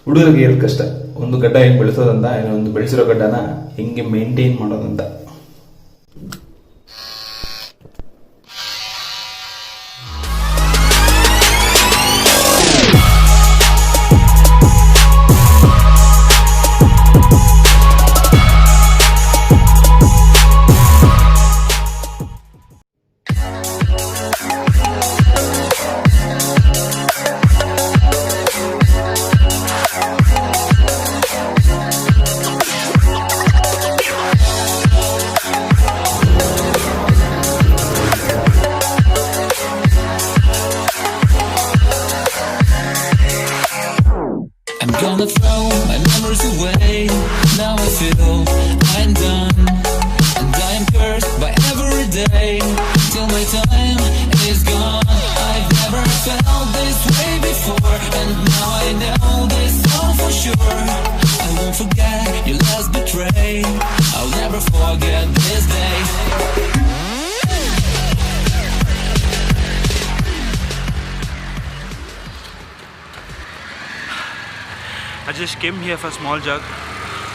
ಹುಡುಗರಿಗೆ ಇರೋ ಕಷ್ಟ ಒಂದು ಗಡ್ಡ ಹೆಂಗೆ ಬೆಳೆಸೋದಂತ, ಒಂದು ಬೆಳೆಸಿರೋ ಗಡ್ಡನ ಹೆಂಗೆ ಮೇಂಟೈನ್ ಮಾಡೋದಂತ. Gonna throw my memories away. Now I feel I'm done, and I am cursed by every day till my time is gone. I've never felt this way before, and now I know this all for sure. I won't forget your last betray. I'll never forget this day. I just came here for a small jog.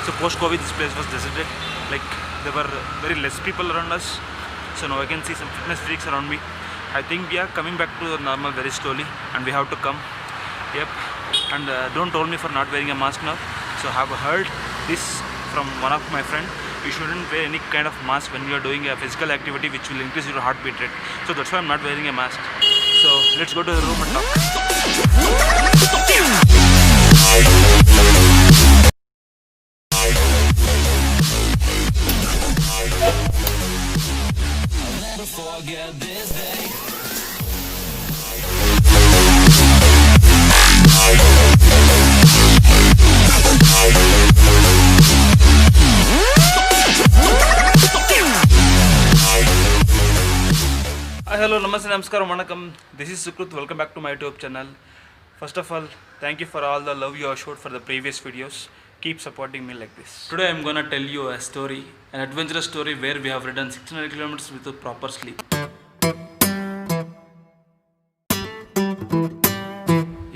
So post-COVID this place was deserted. Like there were very less people around us. So now I can see some fitness freaks around me. I think we are coming back to normal very slowly, and we have to come. Yep. And don't told me for not wearing a mask now. So I have heard this from one of my friend. You shouldn't wear any kind of mask when you are doing a physical activity which will increase your heartbeat rate. So that's why I'm not wearing a mask. So let's go to the room and talk. I'll never forget this day. Hi, hello, namaste, namaskaram, vanakkam. This is Sukrut. Welcome back to my YouTube channel. First of all, thank you for all the love you have showed for the previous videos. Keep supporting me like this. Today I'm gonna tell you a story, an adventurous story where we have ridden 600 kilometers without proper sleep.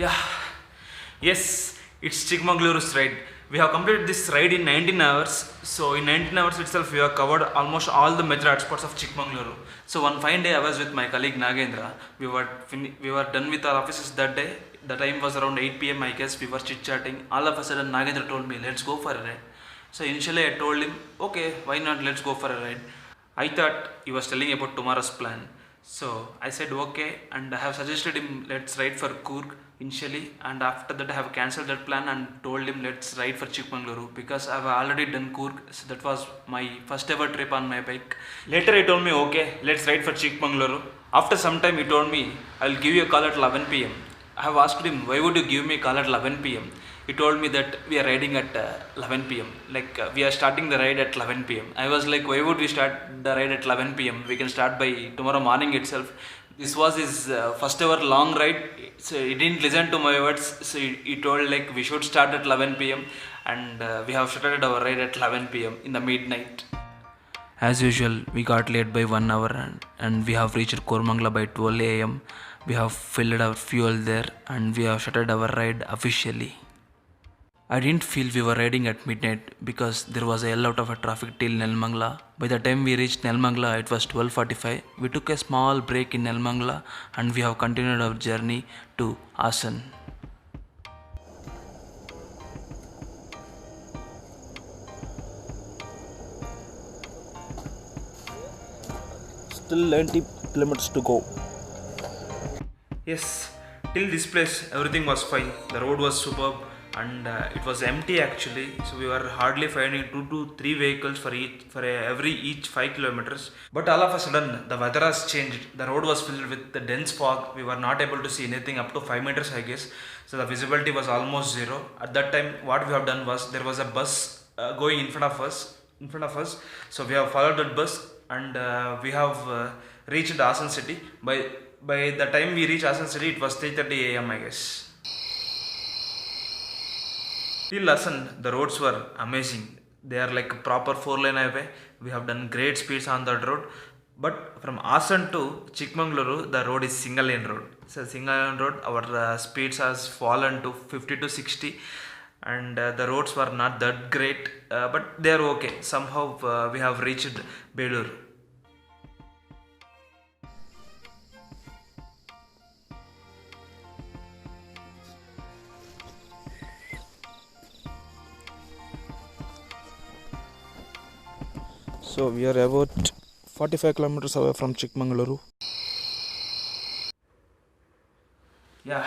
Yeah, yes, it's Chikmagaluru's ride. We have completed this ride in 19 hours. So in 19 hours itself, we have covered almost all the major hotspots of Chikmagaluru. So one fine day, I was with my colleague Nagendra. We were done with our offices that day. The time was around 8 p.m. I guess. We were chit-chatting. All of a sudden, Nagendra told me, "Let's go for a ride." So initially, I told him, "Okay, why not? Let's go for a ride." I thought he was telling about tomorrow's plan. So I said okay, and I have suggested him let's ride for Coorg initially, and after that I have cancelled that plan and told him let's ride for Chikmagaluru because I have already done Coorg. So that was my first ever trip on my bike. Later he told me okay, let's ride for Chikmagaluru. After some time he told me I'll give you a call at 11 p.m. I have asked him why would you give me a call at 11 p.m. He told me that we are riding at 11 p.m. We are starting the ride at 11 p.m. I was like, why would we start the ride at 11 p.m.? We can start by tomorrow morning itself. This was his first ever long ride. So he didn't listen to my words. So he told like we should start at 11 p.m. And we have started our ride at 11 p.m. in the midnight. As usual, we got late by 1 hour and we have reached Koramangala by 12 a.m. We have filled our fuel there and we have started our ride officially. I didn't feel we were riding at midnight because there was a hell out of a traffic till Nelmangla. By the time we reached Nelmangla, it was 12:45. We took a small break in Nelmangla and we have continued our journey to Asan. Still 90 kilometers to go. Yes, till this place everything was fine. The road was superb and it was empty actually. So we were hardly finding 2 to 3 vehicles for each 5 kilometers. But all of a sudden the weather has changed. The road was filled with the dense fog. We were not able to see anything up to 5 meters I guess. So the visibility was almost zero. At that time what we have done was there was a bus going in front of us. So we have followed that bus and we have reached Asan city. By the time we reached Asan city, it was 3:30 a.m. I guess. Till Asan, the roads were amazing. They are like a proper 4-lane highway. We have done great speeds on that road. But from Asan to Chikmagaluru, the road is single lane road. So single lane road, our speeds has fallen to 50 to 60. and the roads were not that great, but they are okay. Somehow we have reached Belur. So we are about 45 kilometers away from Chikmagaluru. Yeah,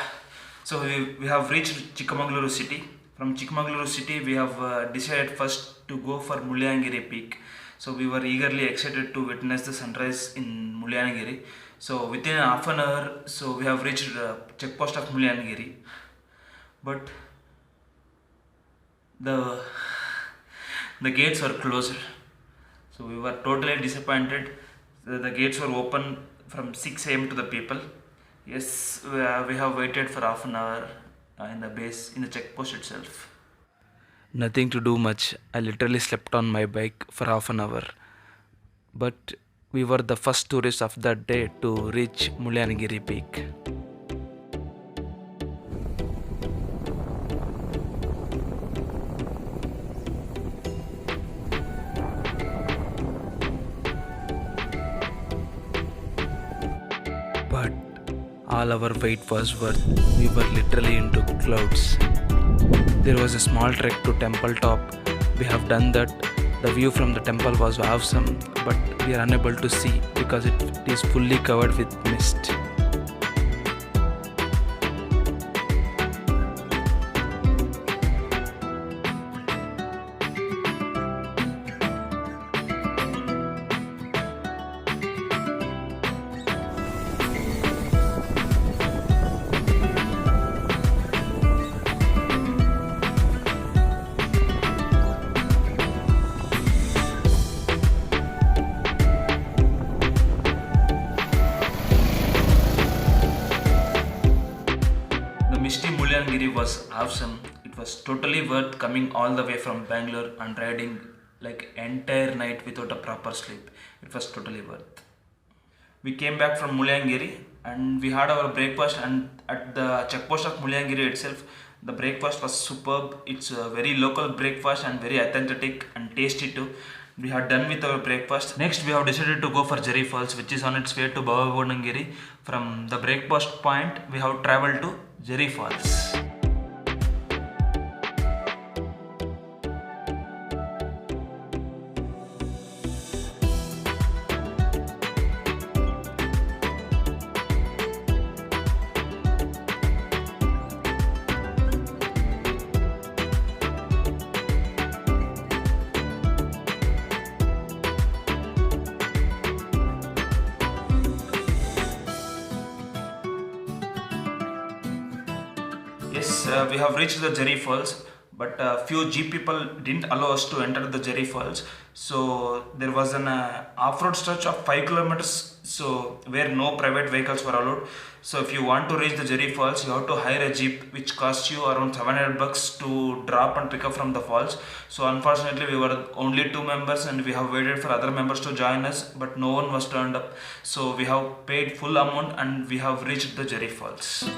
so we have reached Chikamagaluru city. From Chikmagaluru city, we have decided first to go for Mulyanagiri peak. So we were eagerly excited to witness the sunrise in Mulyanagiri. So within half an hour, so we have reached checkpost of Mulyanagiri. But the the gates were closed. So we were totally disappointed. The gates were open from 6 a.m. to the people. Yes, we have waited for half an hour in the base, in the checkpost itself. Nothing to do much. I literally slept on my bike for half an hour. But we were the first tourists of that day to reach Mulyanagiri peak. But all our wait was worth. We were literally into clouds. There was a small trek to temple top. We have done that. The view from the temple was awesome, but we are unable to see because it is fully covered with mist. The misty Mulyanagiri was awesome. It was totally worth coming all the way from Bangalore and riding like entire night without a proper sleep. It was totally worth. We came back from Mulyanagiri and we had our breakfast, and at the checkpost of Mulyanagiri itself, the breakfast was superb. It's a very local breakfast and very authentic and tasty too. We had done with our breakfast. Next, we have decided to go for Jerry Falls, which is on its way to Bavabodangiri. From the breakfast point, we have traveled to Jerry Falls. Yes, we have reached the Jerry Falls, but few Jeep people didn't allow us to enter the Jerry Falls. So there was an off-road stretch of 5 kilometers, so where no private vehicles were allowed. So if you want to reach the Jerry Falls, you have to hire a Jeep, which costs you around 700 bucks to drop and pick up from the falls. So unfortunately, we were only 2 members, and we have waited for other members to join us, but no one was turned up. So we have paid full amount and we have reached the Jerry Falls.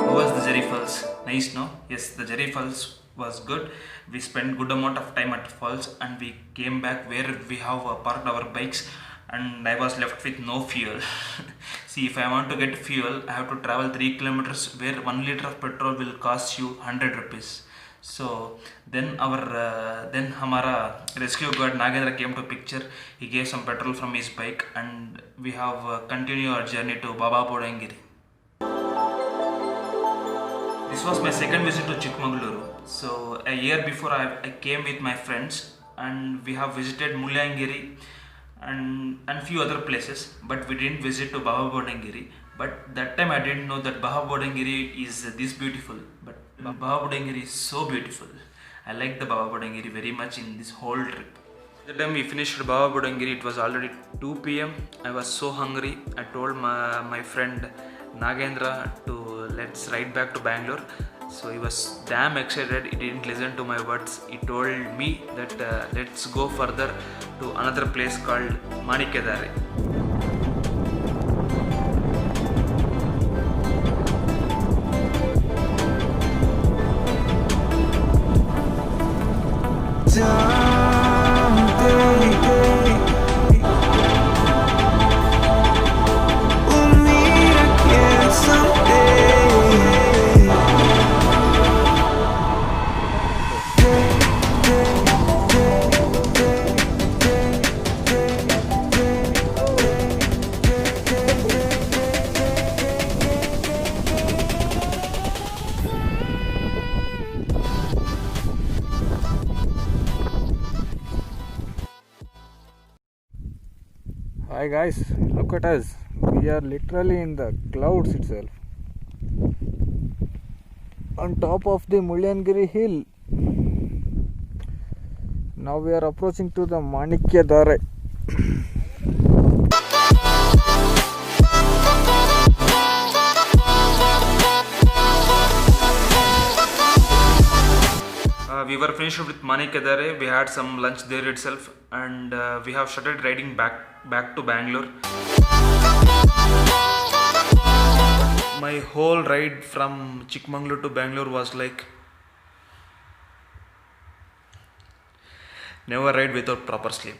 How was the Jerry Falls? Nice, no? Yes, the Jerry Falls was good. We spent good amount of time at falls and we came back where we have parked our bikes, and I was left with no fuel. See, if I want to get fuel, I have to travel 3 kilometers where 1 liter of petrol will cost you 100 rupees. So then then Hamara rescue guard Nagendra came to picture. He gave some petrol from his bike and we have continued our journey to Bavabodangiri. This was my second visit to Chikmagaluru. So a year before I came with my friends and we have visited Mulyanagiri and few other places, but we didn't visit to Bavabodangiri. But that time I didn't know that Bavabodangiri is this beautiful. But Baba Budangiri is so beautiful. I like the Baba Budangiri very much in this whole trip. The time we finished Baba Budangiri, it was already 2 p.m. I was so hungry. I told my friend Nagendra to let's ride back to Bangalore. So he was damn excited. He didn't listen to my words. He told me that let's go further to another place called Manikedare. Hi guys, look at us. We are literally in the clouds itself. On top of the Mulyangiri hill. Now we are approaching to the Manikyadare. We were finished with Manikedare. We had some lunch there itself, and we have started riding back to Bangalore. My whole ride from Chikmagalur to Bangalore was like never ride without proper sleep.